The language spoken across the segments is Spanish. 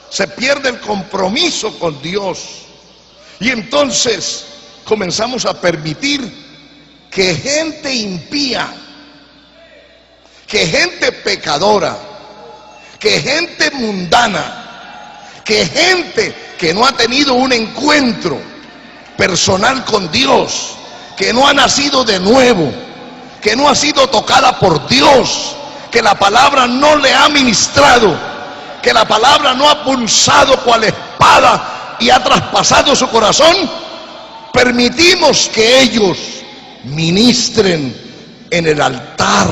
se pierde el compromiso con Dios. Y entonces comenzamos a permitir que gente impía, que gente pecadora, que gente mundana, que gente que no ha tenido un encuentro personal con Dios, que no ha nacido de nuevo, que no ha sido tocada por Dios, que la palabra no le ha ministrado, que la palabra no ha pulsado cual espada y ha traspasado su corazón, permitimos que ellos ministren en el altar,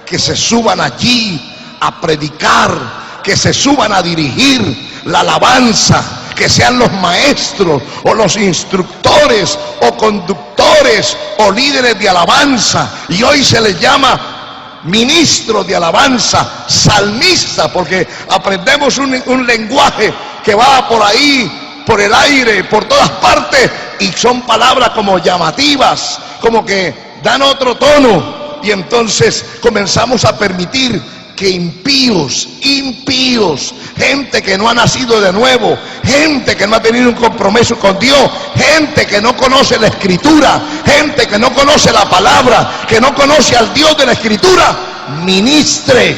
que se suban allí a predicar, que se suban a dirigir la alabanza, que sean los maestros o los instructores o conductores o líderes de alabanza. Y hoy se les llama ministro de alabanza, salmista, porque aprendemos un lenguaje que va por ahí, por el aire, por todas partes, y son palabras como llamativas, como que dan otro tono. Y entonces comenzamos a permitir que impíos, gente que no ha nacido de nuevo, gente que no ha tenido un compromiso con Dios, gente que no conoce la Escritura, gente que no conoce la palabra, que no conoce al Dios de la Escritura, ministre.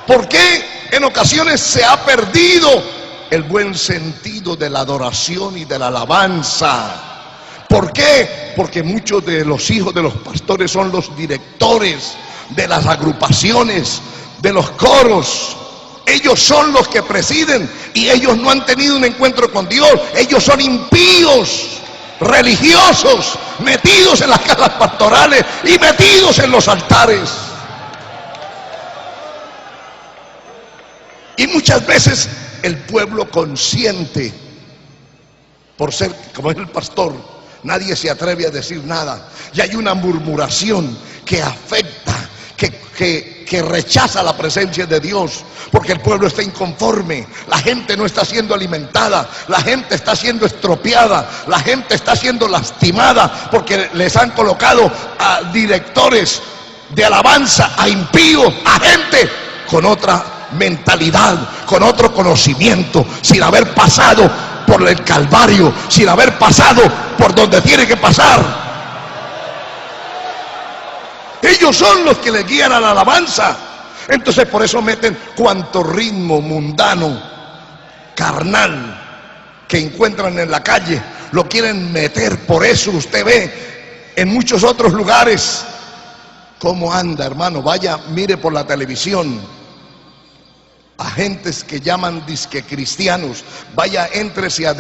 ¿Por qué en ocasiones se ha perdido el buen sentido de la adoración y de la alabanza? ¿Por qué? Porque muchos de los hijos de los pastores son los directores de las agrupaciones, de los coros. Ellos son los que presiden y ellos no han tenido un encuentro con Dios. Ellos son impíos, religiosos, metidos en las casas pastorales y metidos en los altares. Y muchas veces el pueblo consciente, por ser como es el pastor, nadie se atreve a decir nada. Y hay una murmuración que afecta, que rechaza la presencia de Dios, porque el pueblo está inconforme, la gente no está siendo alimentada, la gente está siendo estropeada, la gente está siendo lastimada, porque les han colocado a directores de alabanza, a impíos, a gente con otra mentalidad, con otro conocimiento, sin haber pasado por el Calvario, sin haber pasado por donde tiene que pasar. Ellos son los que le guían a la alabanza. Entonces por eso meten cuanto ritmo mundano, carnal, que encuentran en la calle, lo quieren meter. Por eso usted ve en muchos otros lugares cómo anda, hermano. Vaya, mire por la televisión agentes que llaman disque cristianos, vaya, éntrese a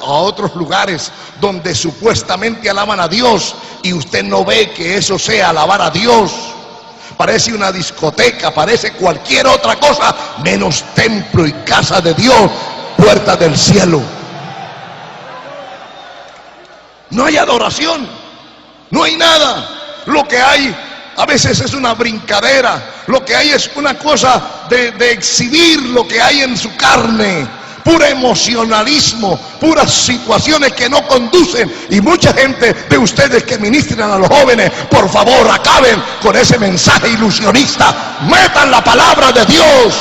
otros lugares donde supuestamente alaban a Dios y usted no ve que eso sea alabar a Dios. Parece una discoteca, parece cualquier otra cosa menos templo y casa de Dios, puerta del cielo. No hay adoración, no hay nada. Lo que hay a veces es una brincadera, lo que hay es una cosa de exhibir lo que hay en su carne, puro emocionalismo, puras situaciones que no conducen. Y mucha gente de ustedes que ministran a los jóvenes, por favor, acaben con ese mensaje ilusionista, metan la palabra de Dios.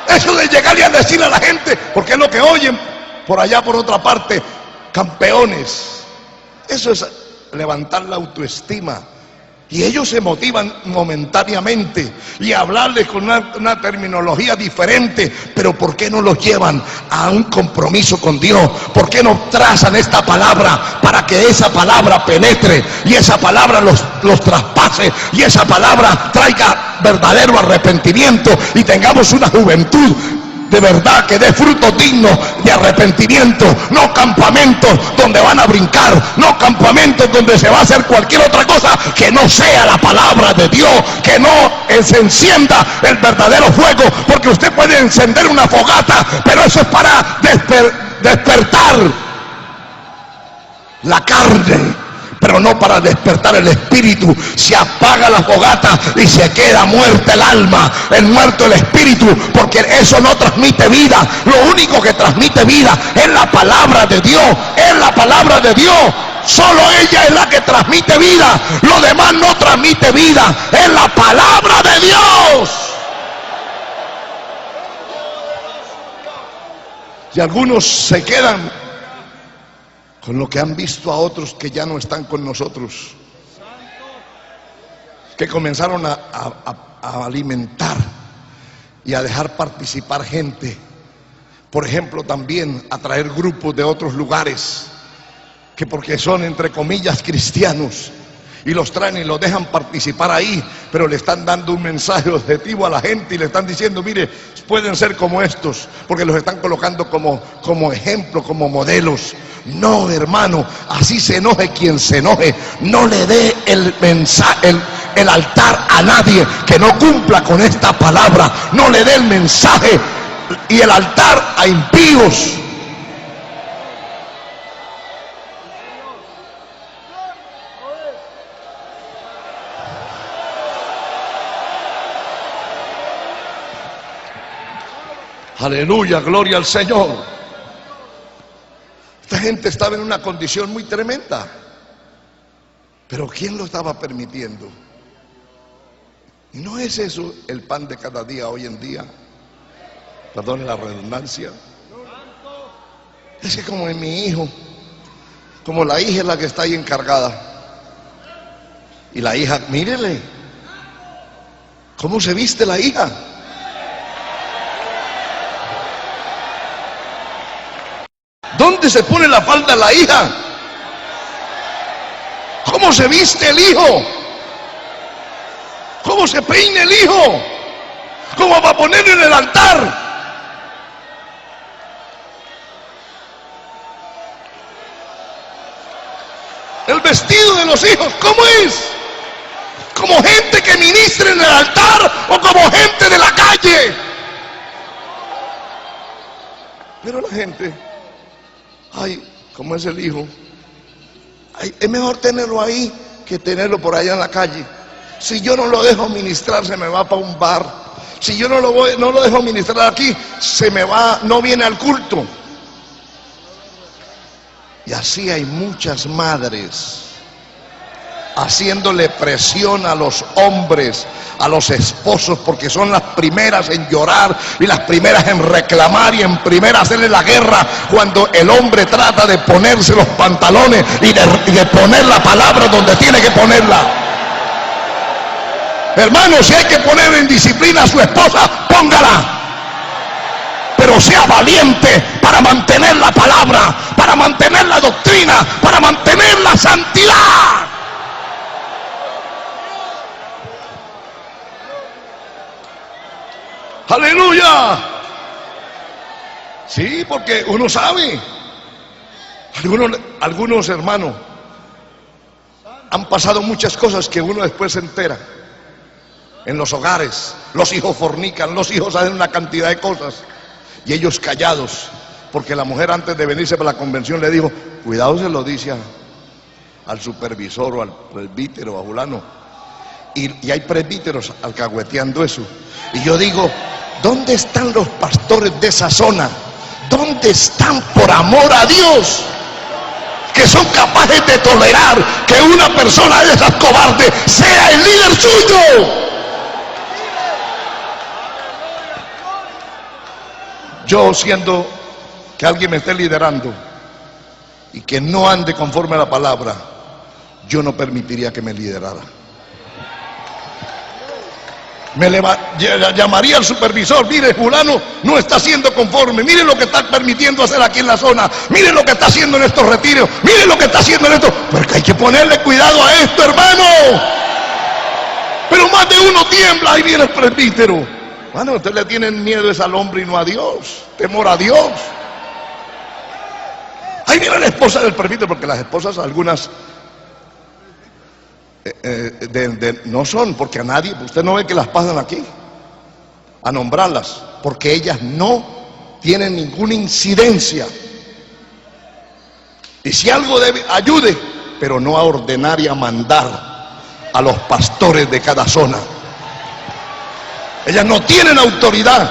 Eso de llegarle a decirle a la gente, porque es lo que oyen por allá por otra parte, campeones, eso es levantar la autoestima. Y ellos se motivan momentáneamente y hablarles con una terminología diferente. Pero ¿por qué no los llevan a un compromiso con Dios? ¿Por qué no trazan esta palabra para que esa palabra penetre y esa palabra los traspase y esa palabra traiga verdadero arrepentimiento y tengamos una juventud de verdad que dé frutos dignos de arrepentimiento? No campamentos donde van a brincar, no campamentos donde se va a hacer cualquier otra cosa que no sea la palabra de Dios, que no se encienda el verdadero fuego, porque usted puede encender una fogata, pero eso es para despertar la carne, pero no para despertar el espíritu. Se apaga la fogata y se queda muerta el alma, muerto el espíritu, porque eso no transmite vida. Lo único que transmite vida es la palabra de Dios, es la palabra de Dios. Solo ella es la que transmite vida, lo demás no transmite vida, es la palabra de Dios. Y algunos se quedan con lo que han visto a otros que ya no están con nosotros, que comenzaron a alimentar y a dejar participar gente. Por ejemplo, también a traer grupos de otros lugares que porque son entre comillas cristianos, y los traen y los dejan participar ahí, pero le están dando un mensaje objetivo a la gente y le están diciendo: mire, pueden ser como estos, porque los están colocando como ejemplo, como modelos. No, hermano, así se enoje quien se enoje, no le dé el mensaje, el altar a nadie que no cumpla con esta palabra. No le dé el mensaje y el altar a impíos. Aleluya, gloria al Señor. Esta gente estaba en una condición muy tremenda, pero ¿quién lo estaba permitiendo? ¿Y no es eso el pan de cada día hoy en día? Perdone la redundancia. Es que como en mi hijo, como la hija es la que está ahí encargada, y la hija, mírele cómo se viste la hija. ¿Dónde se pone la falda la hija? ¿Cómo se viste el hijo? ¿Cómo se peina el hijo? ¿Cómo va a poner en el altar? El vestido de los hijos, ¿cómo es? ¿Como gente que ministra en el altar o como gente de la calle? Pero la gente, ay, como es el hijo, ay, es mejor tenerlo ahí que tenerlo por allá en la calle. Si yo no lo dejo ministrar, se me va para un bar. Si yo no lo dejo ministrar aquí, se me va, no viene al culto. Y así hay muchas madres haciéndole presión a los hombres, a los esposos, porque son las primeras en llorar y las primeras en reclamar y en primera hacerle la guerra cuando el hombre trata de ponerse los pantalones y de poner la palabra donde tiene que ponerla. Hermano, si hay que poner en disciplina a su esposa, póngala, pero sea valiente para mantener la palabra, para mantener la doctrina, para mantener la santidad. Aleluya. Sí, porque uno sabe, algunos hermanos han pasado muchas cosas que uno después se entera. En los hogares, los hijos fornican, los hijos hacen una cantidad de cosas y ellos callados, porque la mujer antes de venirse para la convención le dijo: cuidado, se lo dice al supervisor o al presbítero o a fulano. Y hay presbíteros alcahueteando eso. Y yo digo: ¿dónde están los pastores de esa zona? ¿Dónde están, por amor a Dios, que son capaces de tolerar que una persona de esas cobardes sea el líder suyo? Yo, siendo que alguien me esté liderando y que no ande conforme a la palabra, yo no permitiría que me liderara. Llamaría al supervisor: mire, fulano no está siendo conforme, mire lo que está permitiendo hacer aquí en la zona, mire lo que está haciendo en estos retiros, mire lo que está haciendo en esto, porque hay que ponerle cuidado a esto, hermano. Pero más de uno tiembla. Ahí viene el presbítero. Bueno, ustedes le tienen miedo es al hombre y no a Dios, temor a Dios. Ahí viene la esposa del presbítero, porque las esposas algunas no son, porque a nadie, usted no ve que las pasan aquí a nombrarlas, porque ellas no tienen ninguna incidencia. Y si algo debe, ayude, pero no a ordenar y a mandar a los pastores de cada zona. Ellas no tienen autoridad,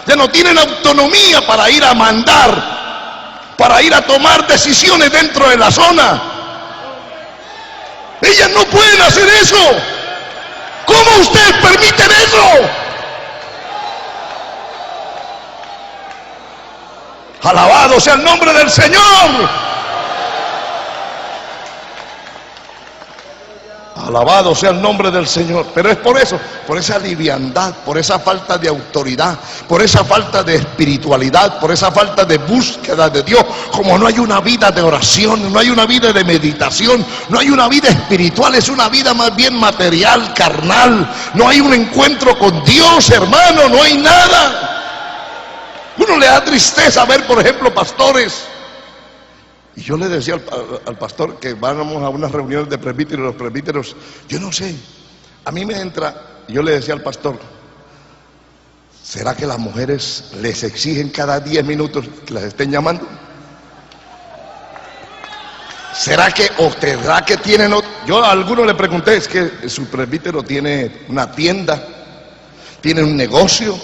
ellas no tienen autonomía para ir a mandar, para ir a tomar decisiones dentro de la zona. Ellas no pueden hacer eso. ¿Cómo ustedes permiten eso? Alabado sea el nombre del Señor. Alabado sea el nombre del Señor. Pero es por eso, por esa liviandad, por esa falta de autoridad, por esa falta de espiritualidad, por esa falta de búsqueda de Dios. Como no hay una vida de oración, no hay una vida de meditación, no hay una vida espiritual, es una vida más bien material, carnal. No hay un encuentro con Dios, hermano, no hay nada. Uno le da tristeza ver, por ejemplo, pastores. Y yo le decía al pastor que vamos a unas reuniones de presbíteros, los presbíteros, yo no sé, a mí me entra, y yo le decía al pastor, ¿será que las mujeres les exigen cada 10 minutos que las estén llamando? ¿Será que tienen otro? Yo a algunos le pregunté, es que su presbítero tiene una tienda, tiene un negocio,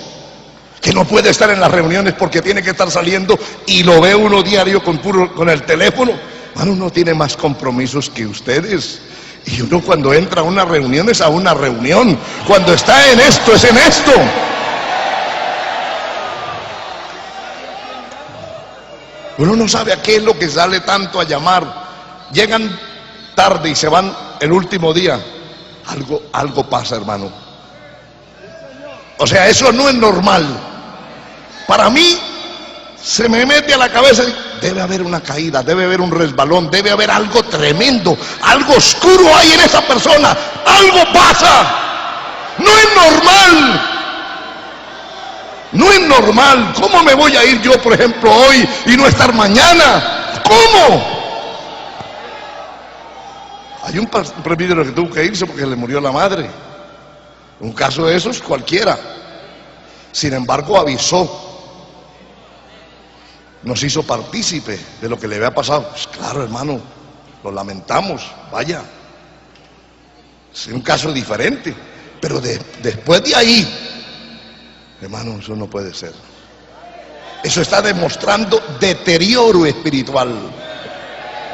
que no puede estar en las reuniones porque tiene que estar saliendo, y lo ve uno diario con el teléfono. Bueno, uno tiene más compromisos que ustedes, y uno cuando entra a una reunión es a una reunión, cuando está en esto es en esto. Uno no sabe a qué es lo que sale tanto a llamar. Llegan tarde y se van el último día. Algo pasa, hermano. O sea, eso no es normal. Para mí se me mete a la cabeza, debe haber una caída, debe haber un resbalón, debe haber algo tremendo, algo oscuro hay en esa persona, algo pasa. No es normal. No es normal. ¿Cómo me voy a ir yo, por ejemplo, hoy y no estar mañana? ¿Cómo? Hay un presbítero que tuvo que irse porque le murió la madre. Un caso de esos cualquiera. Sin embargo, avisó. Nos hizo partícipe de lo que le había pasado. Pues claro, hermano, lo lamentamos, vaya. Es un caso diferente. Pero después de ahí, hermano, eso no puede ser. Eso está demostrando deterioro espiritual.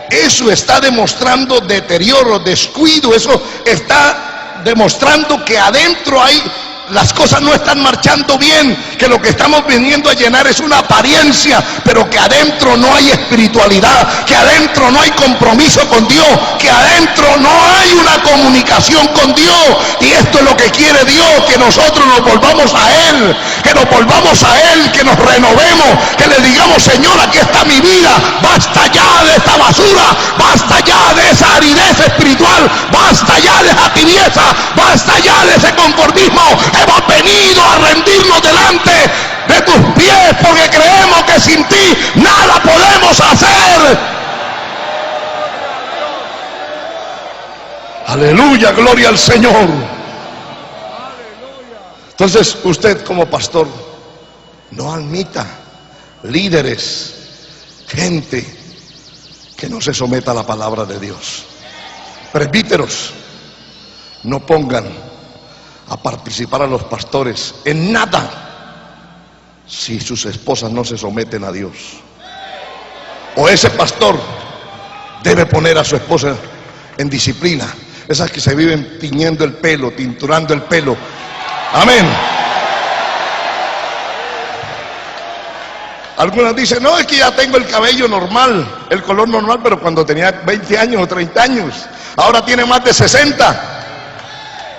Eso está demostrando deterioro, descuido. Eso está demostrando que adentro las cosas no están marchando bien, que lo que estamos viniendo a llenar es una apariencia, pero que adentro no hay espiritualidad, que adentro no hay compromiso con Dios, que adentro no hay una comunicación con Dios. Y esto es lo que quiere Dios, que nosotros nos volvamos a Él, que nos volvamos a Él, que nos renovemos, que le digamos: Señor, aquí está mi vida, basta ya de esta basura, basta ya de esa aridez espiritual, basta ya de esa tibieza, basta ya de ese conformismo. Hemos venido a rendirnos delante de tus pies porque creemos que sin ti nada podemos hacer. Aleluya, gloria al Señor. Entonces usted como pastor no admita líderes, gente que no se someta a la palabra de Dios. Presbíteros, no pongan a participar a los pastores en nada si sus esposas no se someten a Dios. O ese pastor debe poner a su esposa en disciplina, esas que se viven tiñendo el pelo, tinturando el pelo. Amén. Algunas dicen: no, es que ya tengo el cabello normal, el color normal, pero cuando tenía 20 años o 30 años, ahora tiene más de 60.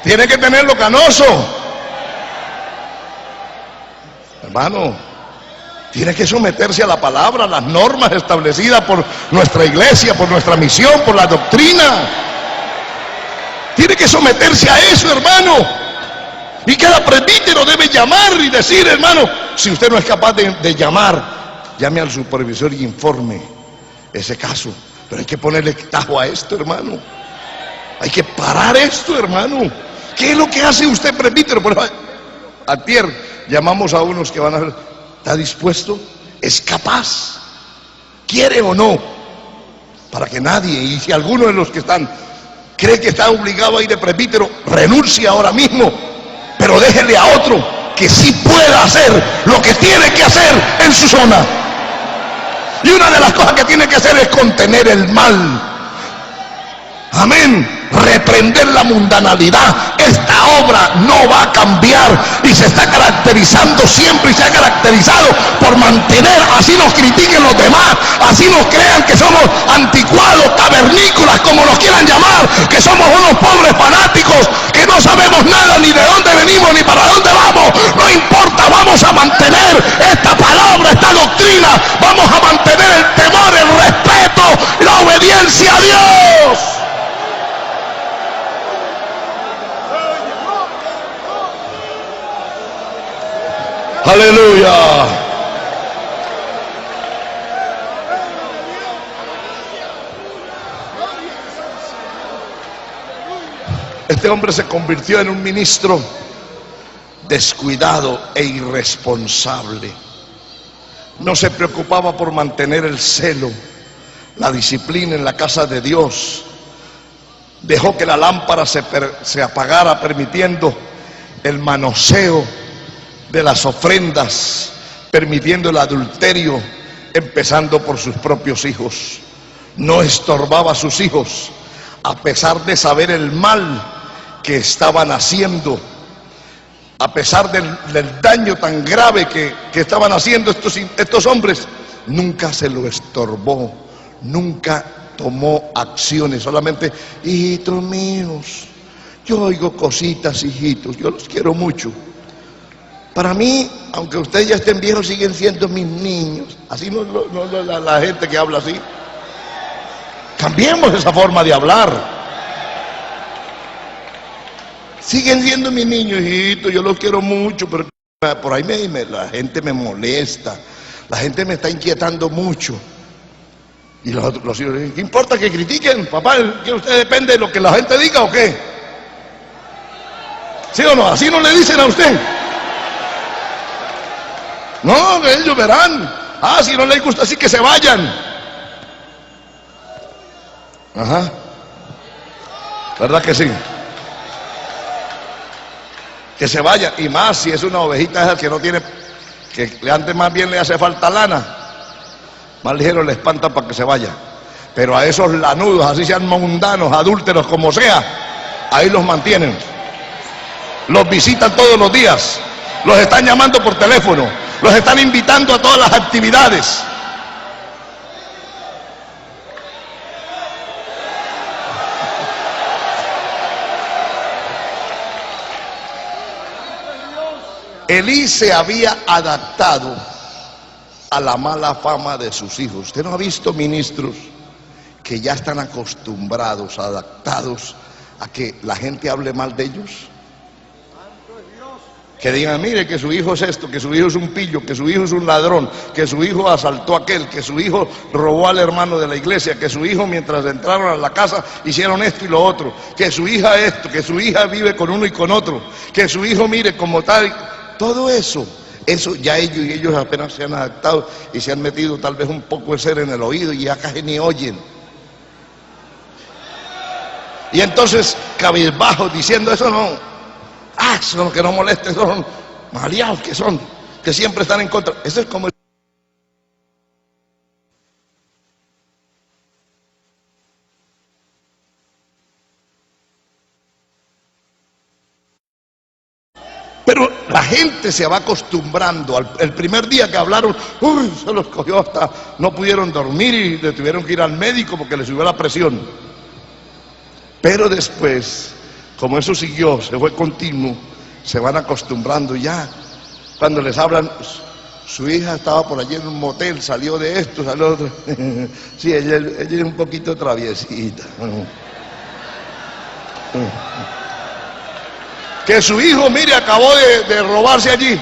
Tiene que tenerlo canoso. Hermano, tiene que someterse a la palabra, a las normas establecidas por nuestra iglesia, por nuestra misión, por la doctrina. Tiene que someterse a eso, hermano. Y cada presbítero debe llamar y decir: hermano, si usted no es capaz de llamar, llame al supervisor y informe ese caso. Pero hay que ponerle tajo a esto, hermano. Hay que parar esto, hermano. ¿Qué es lo que hace usted, presbítero? Por ejemplo, antier llamamos a unos que van a ver: ¿está dispuesto? ¿Es capaz? ¿Quiere o no? Para que nadie, y si alguno de los que están cree que está obligado a ir de presbítero, renuncie ahora mismo, pero déjele a otro que sí pueda hacer lo que tiene que hacer en su zona. Y una de las cosas que tiene que hacer es contener el mal. Amén. reprender la mundanalidad. Esta obra no va a cambiar y se está caracterizando siempre y se ha caracterizado por mantener, así nos critiquen los demás, así nos crean que somos anticuados, cavernícolas, como nos quieran llamar, que somos unos pobres fanáticos, que no sabemos nada ni de dónde venimos ni para dónde vamos. No importa, vamos a mantener esta palabra, esta doctrina, vamos a mantener el temor, el respeto, la obediencia a Dios. Aleluya. Este hombre se convirtió en un ministro descuidado e irresponsable. No se preocupaba por mantener el celo, la disciplina en la casa de Dios. Dejó que la lámpara se apagara, permitiendo el manoseo de las ofrendas, permitiendo el adulterio, empezando por sus propios hijos. No estorbaba a sus hijos, a pesar de saber el mal que estaban haciendo, a pesar del daño tan grave que estaban haciendo estos hombres. Nunca se lo estorbó, nunca tomó acciones. Solamente: hijitos míos, yo oigo cositas, hijitos, yo los quiero mucho. Para mí, aunque ustedes ya estén viejos, siguen siendo mis niños. Así no la gente que habla así. Cambiemos esa forma de hablar. Siguen siendo mis niños, hijitos, yo los quiero mucho, pero por ahí la gente me molesta, la gente me está inquietando mucho. Y los hijos dicen: ¿qué importa que critiquen, papá? ¿Que usted depende de lo que la gente diga o qué? ¿Sí o no? Así no le dicen a usted. No, ellos verán. Si no les gusta, así que se vayan. Ajá. ¿Verdad que sí? Que se vayan. Y más si es una ovejita esa que no tiene, que antes más bien le hace falta lana, más ligero le espanta para que se vaya. Pero a esos lanudos, así sean mundanos, adúlteros, como sea, ahí los mantienen. Los visitan todos los días, los están llamando por teléfono, los están invitando a todas las actividades. Elí se había adaptado a la mala fama de sus hijos. ¿Usted no ha visto ministros que ya están acostumbrados, adaptados a que la gente hable mal de ellos? Que digan: mire, que su hijo es esto, que su hijo es un pillo, que su hijo es un ladrón, que su hijo asaltó a aquel, que su hijo robó al hermano de la iglesia, que su hijo, mientras entraron a la casa, hicieron esto y lo otro, que su hija esto, que su hija vive con uno y con otro, que su hijo, mire, como tal. Todo eso ya ellos apenas se han adaptado y se han metido tal vez un poco de ser en el oído y ya casi ni oyen. Y entonces, cabizbajos, diciendo: eso no, son los que no molesten, son maleados que son, que siempre están en contra. Eso es como pero la gente se va acostumbrando. El primer día que hablaron, se los cogió hasta no pudieron dormir y le tuvieron que ir al médico porque les subió la presión. Pero después, como eso siguió, se fue continuo, se van acostumbrando ya. Cuando les hablan: su hija estaba por allí en un motel, salió de esto, salió de otro. Sí, ella es un poquito traviesita. Que su hijo, mire, acabó de robarse allí.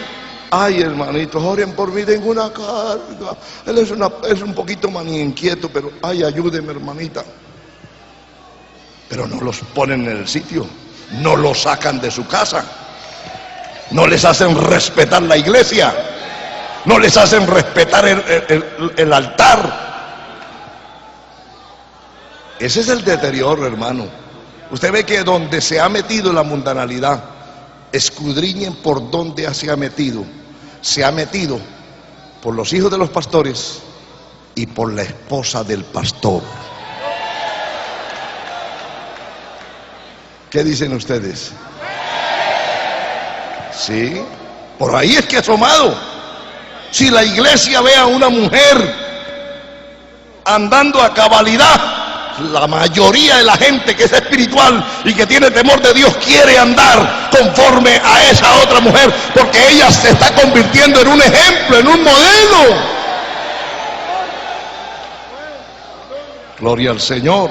Ay, hermanitos, oren por mí, tengo una carga. Él es un poquito más inquieto, pero ay, ayúdeme, hermanita. Pero no los ponen en el sitio, no los sacan de su casa, no les hacen respetar la iglesia, no les hacen respetar el altar. Ese es el deterioro, hermano. Usted ve que donde se ha metido la mundanalidad, escudriñen por dónde se ha metido. Se ha metido por los hijos de los pastores y por la esposa del pastor. ¿Qué dicen ustedes? Sí, por ahí es que ha asomado. Si la iglesia ve a una mujer andando a cabalidad, la mayoría de la gente que es espiritual y que tiene temor de Dios quiere andar conforme a esa otra mujer, porque ella se está convirtiendo en un ejemplo, en un modelo. Gloria al Señor.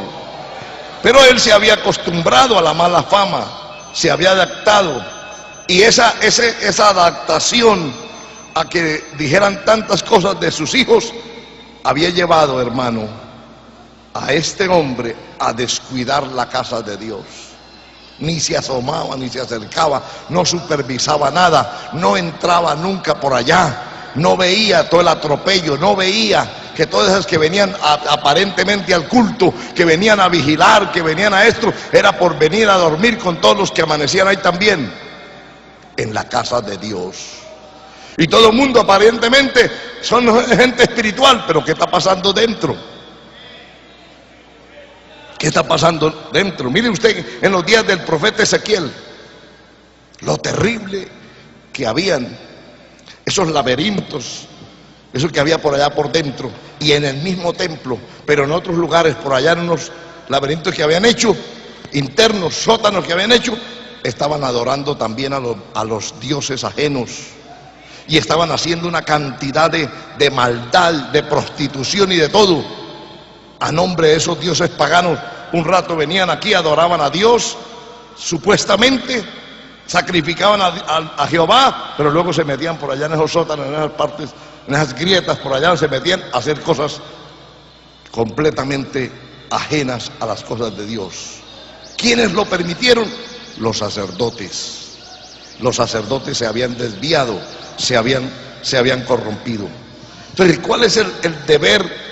Pero él se había acostumbrado a la mala fama, se había adaptado, y esa adaptación a que dijeran tantas cosas de sus hijos había llevado, hermano, a este hombre a descuidar la casa de Dios. Ni se asomaba, ni se acercaba, no supervisaba nada, no entraba nunca por allá, no veía todo el atropello, no veía que todas esas que venían aparentemente al culto, que venían a vigilar, que venían a esto, era por venir a dormir con todos los que amanecían ahí también, en la casa de Dios. Y todo el mundo aparentemente son gente espiritual, pero ¿qué está pasando dentro? ¿Qué está pasando dentro? Mire usted en los días del profeta Ezequiel, lo terrible que habían esos laberintos, eso que había por allá por dentro, y en el mismo templo, pero en otros lugares, por allá en unos laberintos que habían hecho, internos, sótanos que habían hecho, estaban adorando también a los dioses ajenos, y estaban haciendo una cantidad de maldad, de prostitución y de todo, a nombre de esos dioses paganos. Un rato venían aquí, adoraban a Dios, supuestamente, sacrificaban a Jehová, pero luego se metían por allá en esos sótanos, en esas partes, en esas grietas, por allá se metían a hacer cosas completamente ajenas a las cosas de Dios. ¿Quiénes lo permitieron? Los sacerdotes. Los sacerdotes se habían desviado, se habían corrompido. Entonces, ¿cuál es el deber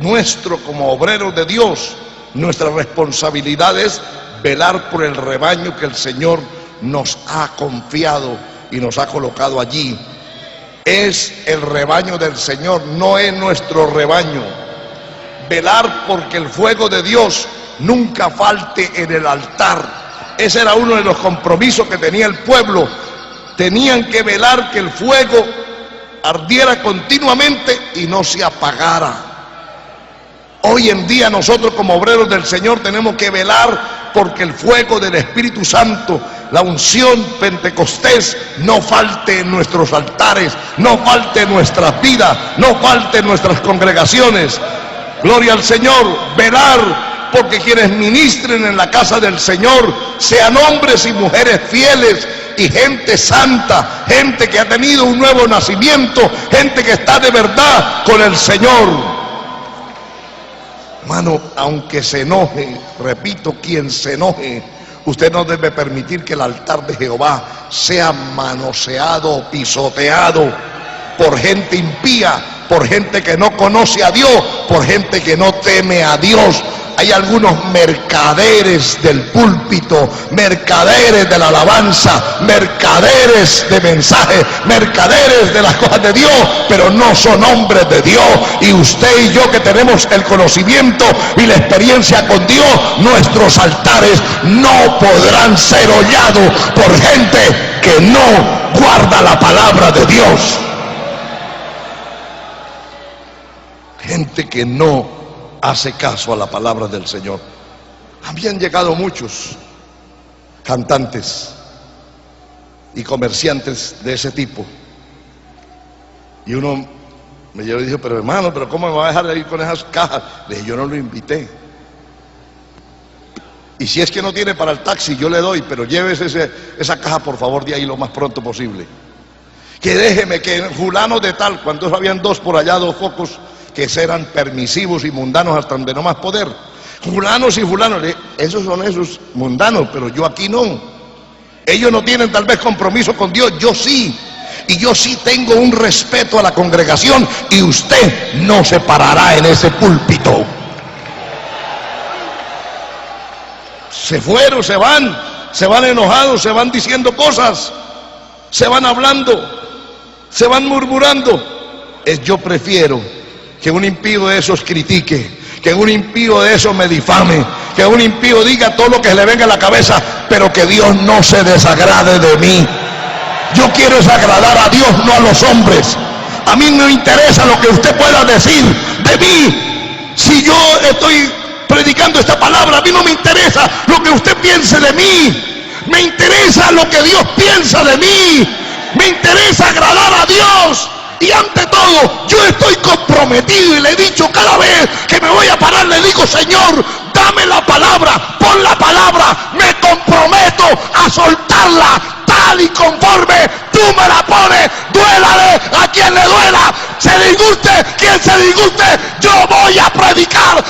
nuestro como obreros de Dios? Nuestra responsabilidad es velar por el rebaño que el Señor nos ha confiado y nos ha colocado allí. Es el rebaño del Señor, no es nuestro rebaño. Velar porque el fuego de Dios nunca falte en el altar. Ese era uno de los compromisos que tenía el pueblo. Tenían que velar que el fuego ardiera continuamente y no se apagara. Hoy en día nosotros como obreros del Señor tenemos que velar porque el fuego del Espíritu Santo, la unción pentecostés, no falte en nuestros altares, no falte en nuestras vidas, no falte en nuestras congregaciones. Gloria al Señor. Velar porque quienes ministren en la casa del Señor sean hombres y mujeres fieles y gente santa, gente que ha tenido un nuevo nacimiento, gente que está de verdad con el Señor. Hermano, aunque se enoje, repito, quien se enoje, usted no debe permitir que el altar de Jehová sea manoseado, pisoteado por gente impía, por gente que no conoce a Dios, por gente que no teme a Dios. Hay algunos mercaderes del púlpito, mercaderes de la alabanza, mercaderes de mensajes, mercaderes de las cosas de Dios, pero no son hombres de Dios. Y usted y yo que tenemos el conocimiento y la experiencia con Dios, nuestros altares no podrán ser hollados por gente que no guarda la palabra de Dios. Gente que no hace caso a la palabra del Señor. Habían llegado muchos cantantes y comerciantes de ese tipo, y uno me llegó y dijo: pero hermano, pero ¿cómo me va a dejar de ir con esas cajas? Le dije: yo no lo invité, y si es que no tiene para el taxi, yo le doy, pero llévese esa caja por favor de ahí lo más pronto posible. Que déjeme que fulano de tal, cuando habían dos por allá, dos focos que eran permisivos y mundanos hasta donde no más poder, fulanos y fulanos, esos son esos mundanos, pero yo aquí no. Ellos no tienen tal vez compromiso con Dios, yo sí, y yo sí tengo un respeto a la congregación, y usted no se parará en ese púlpito. Se fueron, se van enojados, se van diciendo cosas, se van hablando, se van murmurando. Yo prefiero que un impío de esos critique, Que un impío de eso me difame, que un impío diga todo lo que le venga a la cabeza, pero que Dios no se desagrade de mí. Yo quiero es agradar a Dios, no a los hombres. A mí no me interesa lo que usted pueda decir de mí. Si yo estoy predicando esta palabra, a mí no me interesa lo que usted piense de mí. Me interesa lo que Dios piensa de mí. Me interesa agradar a Dios. Y ante todo, yo estoy comprometido y le he dicho cada vez que me voy a parar, le digo: Señor, dame la palabra, pon la palabra, me comprometo a soltarla tal y conforme tú me la pones, duélale a quien le duela, se disguste quien se disguste, yo voy a predicar,